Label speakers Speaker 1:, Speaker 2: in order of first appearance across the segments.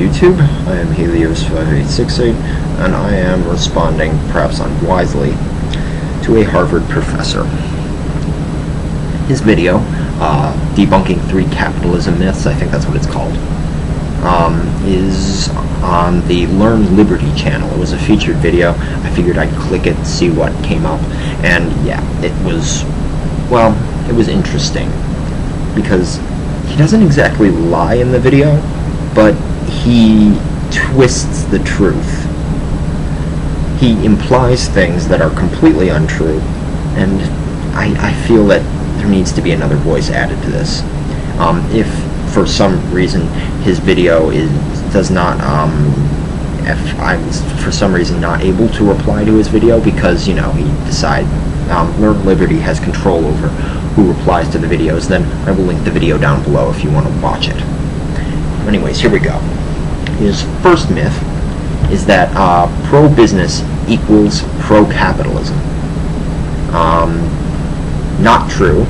Speaker 1: YouTube. I am Helios5868, and I am responding, perhaps unwisely, to a Harvard professor. His video, debunking 3 capitalism myths, I think that's what it's called, is on the Learn Liberty channel. It was a featured video. I figured I'd click it, see what came up, and yeah, it was interesting, because he doesn't exactly lie in the video, but he twists the truth. He implies things that are completely untrue, and I feel that there needs to be another voice added to this. If for some reason his video does not, if I'm for some reason not able to reply to his video because, you know, he decides Learn Liberty has control over who replies to the videos, then I will link the video down below if you want to watch it. Anyways, here we go. His first myth is that pro-business equals pro-capitalism. Not true.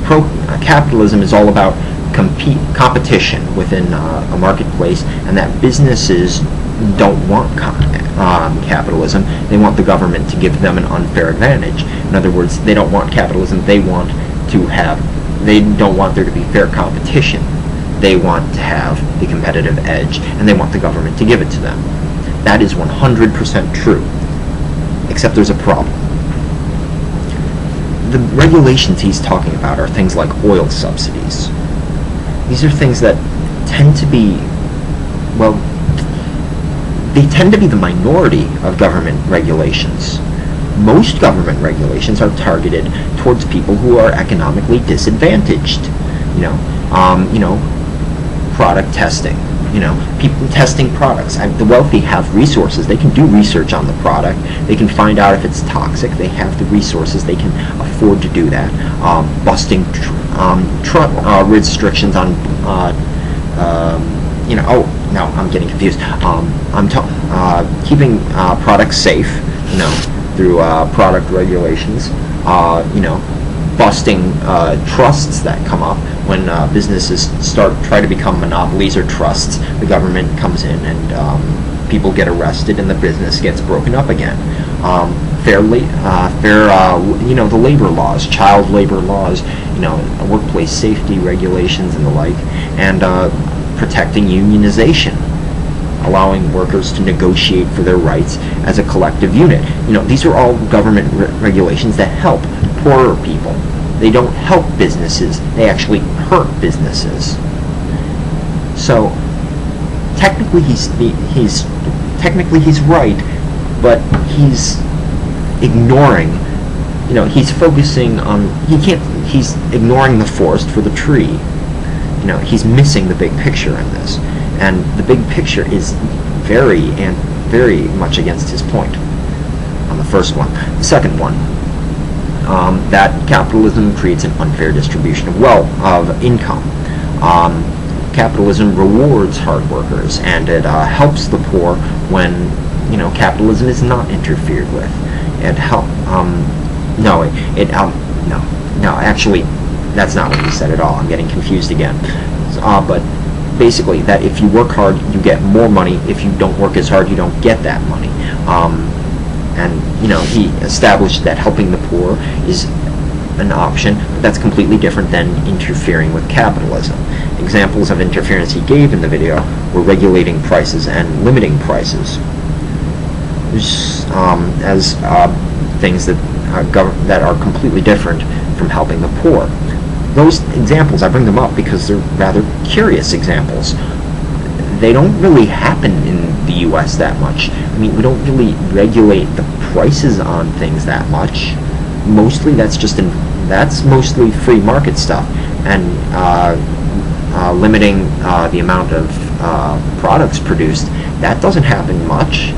Speaker 1: Pro-capitalism is all about competition within a marketplace, and that businesses don't want capitalism. They want the government to give them an unfair advantage. In other words, they don't want capitalism. They don't want there to be fair competition. They want to have the competitive edge, and they want the government to give it to them. That is 100% true, except there's a problem. The regulations he's talking about are things like oil subsidies. These are things that tend to be, well, they tend to be the minority of government regulations. Most government regulations are targeted towards people who are economically disadvantaged. Product testing. People testing products. The wealthy have resources. They can do research on the product. They can find out if it's toxic. They have the resources. They can afford to do that. Busting restrictions on, oh, no, I'm getting confused. Keeping products safe, through product regulations. Busting trusts that come up when businesses try to become monopolies or trusts. The government comes in and people get arrested and the business gets broken up again. The labor laws, child labor laws, workplace safety regulations and the like, and protecting unionization, allowing workers to negotiate for their rights as a collective unit. These are all government regulations that help poorer people. They don't help businesses, they actually hurt businesses. So technically he's right, but he's ignoring, he's focusing on, he's ignoring the forest for the tree. He's missing the big picture in this. And the big picture is very much against his point on the first one. The second one, that capitalism creates an unfair distribution of wealth, of income. Capitalism rewards hard workers, and it helps the poor when capitalism is not interfered with. It actually, that's not what he said at all. I'm getting confused again. But basically, that if you work hard, you get more money. If you don't work as hard, you don't get that money. He established that helping the poor is an option, but that's completely different than interfering with capitalism. Examples of interference he gave in the video were regulating prices and limiting prices, as things that are completely different from helping the poor. Those examples, I bring them up because they're rather curious examples. They don't really happen in the U.S. that much. We don't really regulate the prices on things that much. Mostly that's mostly free market stuff, and limiting the amount of products produced. That doesn't happen much.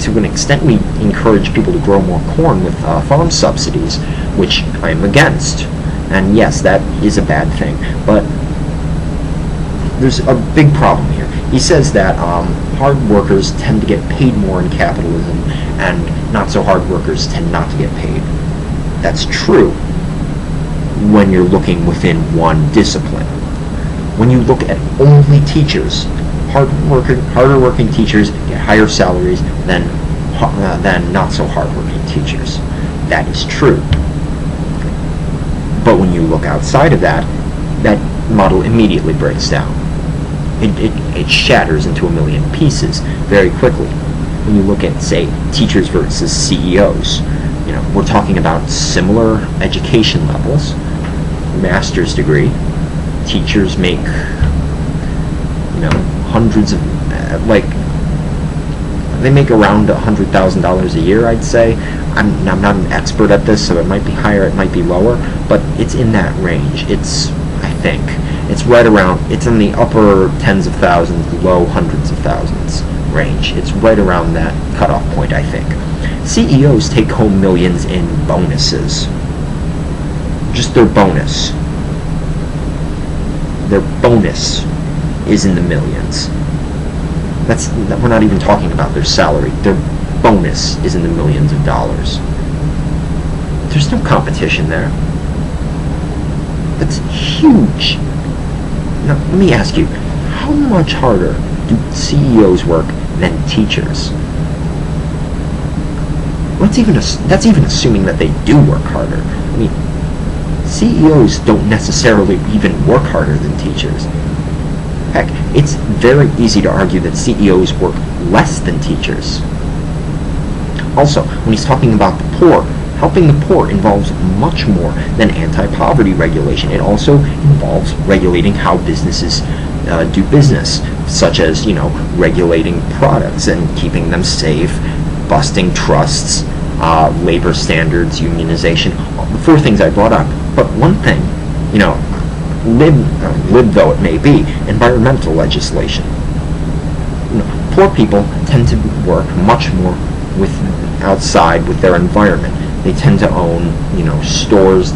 Speaker 1: To an extent, we encourage people to grow more corn with farm subsidies, which I'm against. And yes, that is a bad thing, but there's a big problem here. He says that hard workers tend to get paid more in capitalism, and not so hard workers tend not to get paid. That's true when you're looking within one discipline. when you look at only teachers, harder working teachers get higher salaries than not so hard-working teachers. That is true. But when you look outside of that, that model immediately breaks down. It shatters into a million pieces very quickly. When you look at, say, teachers versus CEOs, we're talking about similar education levels. Master's degree, teachers make, hundreds of, they make around $100,000 a year, I'd say. I'm not an expert at this, so it might be higher, it might be lower, but it's in that range. It's right around, it's in the upper tens of thousands, low hundreds of thousands range. It's right around that cutoff point, I think. CEOs take home millions in bonuses. Just their bonus. Their bonus is in the millions. We're not even talking about their salary. Their bonus is in the millions of dollars. There's no competition there. That's huge. Now, let me ask you, how much harder do CEOs work than teachers? That's even assuming that they do work harder. I mean, CEOs don't necessarily even work harder than teachers. Heck, it's very easy to argue that CEOs work less than teachers. Also, when he's talking about the poor, helping the poor involves much more than anti-poverty regulation. It also involves regulating how businesses do business, such as, regulating products and keeping them safe, busting trusts, labor standards, unionization, the four things I brought up. But one thing, lib though it may be, environmental legislation. Poor people tend to work much more outside with their environment. They tend to own, stores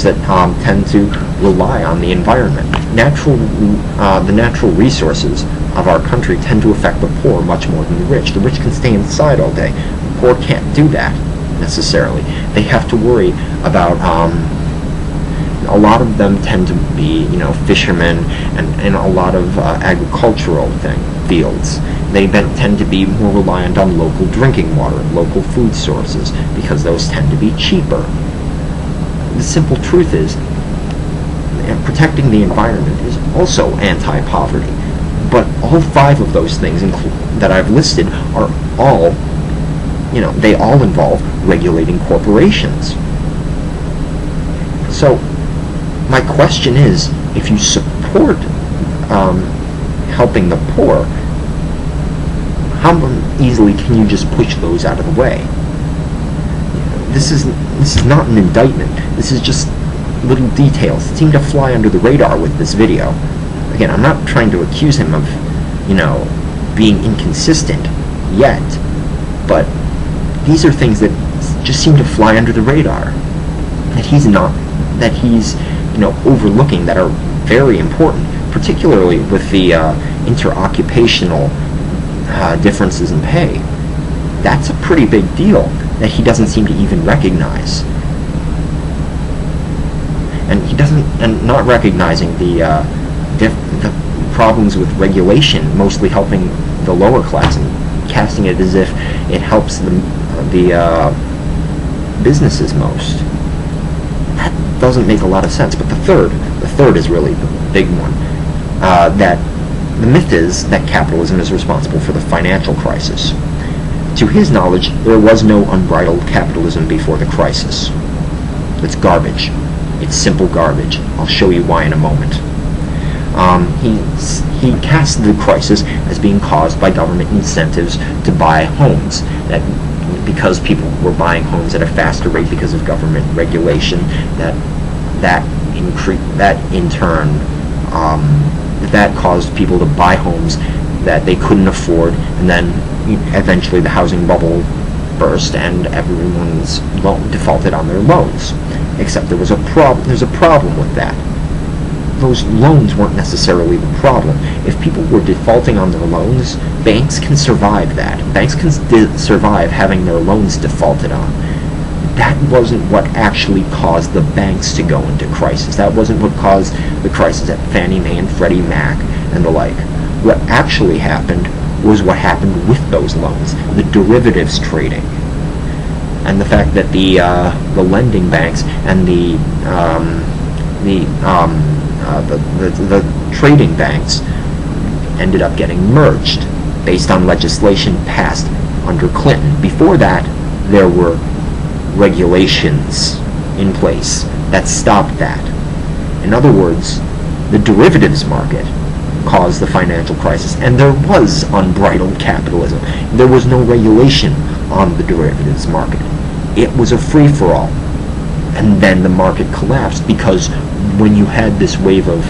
Speaker 1: that tend to rely on the environment. The natural resources of our country tend to affect the poor much more than the rich. The rich can stay inside all day. The poor can't do that necessarily. They have to worry about. A lot of them tend to be, fishermen and a lot of agricultural fields. They tend to be more reliant on local drinking water, local food sources, because those tend to be cheaper. The simple truth is, protecting the environment is also anti-poverty. But all five of those things that I've listed are all, they all involve regulating corporations. So, my question is, if you support helping the poor, how easily can you just push those out of the way? This is not an indictment. This is just little details that seem to fly under the radar with this video. Again, I'm not trying to accuse him of, being inconsistent yet, but these are things that just seem to fly under the radar. That he's overlooking, that are very important, particularly with the interoccupational differences in pay. That's a pretty big deal that he doesn't seem to even recognize. And not recognizing the problems with regulation mostly helping the lower class, and casting it as if it helps the businesses most. That doesn't make a lot of sense. But the third is really the big one. That the myth is that capitalism is responsible for the financial crisis. To his knowledge, there was no unbridled capitalism before the crisis. It's garbage. It's simple garbage. I'll show you why in a moment. He casts the crisis as being caused by government incentives to buy homes. That because people were buying homes at a faster rate because of government regulation, that in turn that caused people to buy homes that they couldn't afford, and then eventually the housing bubble burst and everyone's defaulted on their loans. Except there's a problem with that. Those loans weren't necessarily the problem. If people were defaulting on their loans, banks can survive that. Banks can survive having their loans defaulted on. that wasn't what actually caused the banks to go into crisis. That wasn't what caused the crisis at Fannie Mae and Freddie Mac and the like. What actually happened was what happened with those loans, the derivatives trading, and the fact that the lending banks and the trading banks ended up getting merged based on legislation passed under Clinton. Before that, there were regulations in place that stopped that. In other words, the derivatives market caused the financial crisis, and there was unbridled capitalism. There was no regulation on the derivatives market. It was a free-for-all. And then the market collapsed because when you had this wave of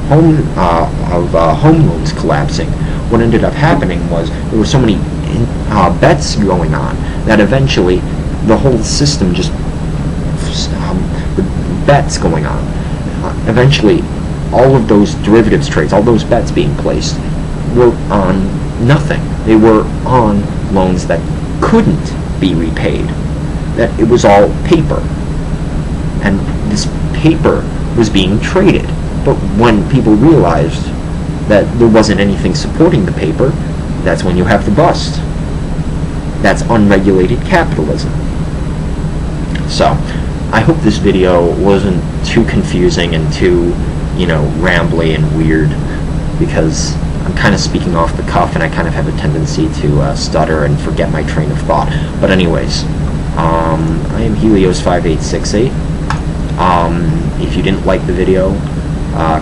Speaker 1: home loans collapsing, what ended up happening was there were so many bets going on that eventually the whole system just the bets going on. Eventually, all of those derivatives trades, all those bets being placed, were on nothing. They were on loans that couldn't be repaid. That it was all paper, and this paper was being traded. But when people realized that there wasn't anything supporting the paper, that's when you have the bust. That's unregulated capitalism. So, I hope this video wasn't too confusing and too, rambly and weird, because I'm kind of speaking off the cuff and I kind of have a tendency to stutter and forget my train of thought. But anyways, I am Helios5868. If you didn't like the video,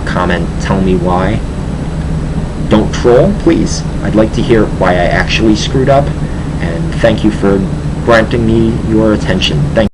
Speaker 1: comment, tell me why. Don't troll, please. I'd like to hear why I actually screwed up, and thank you for granting me your attention. Thank you.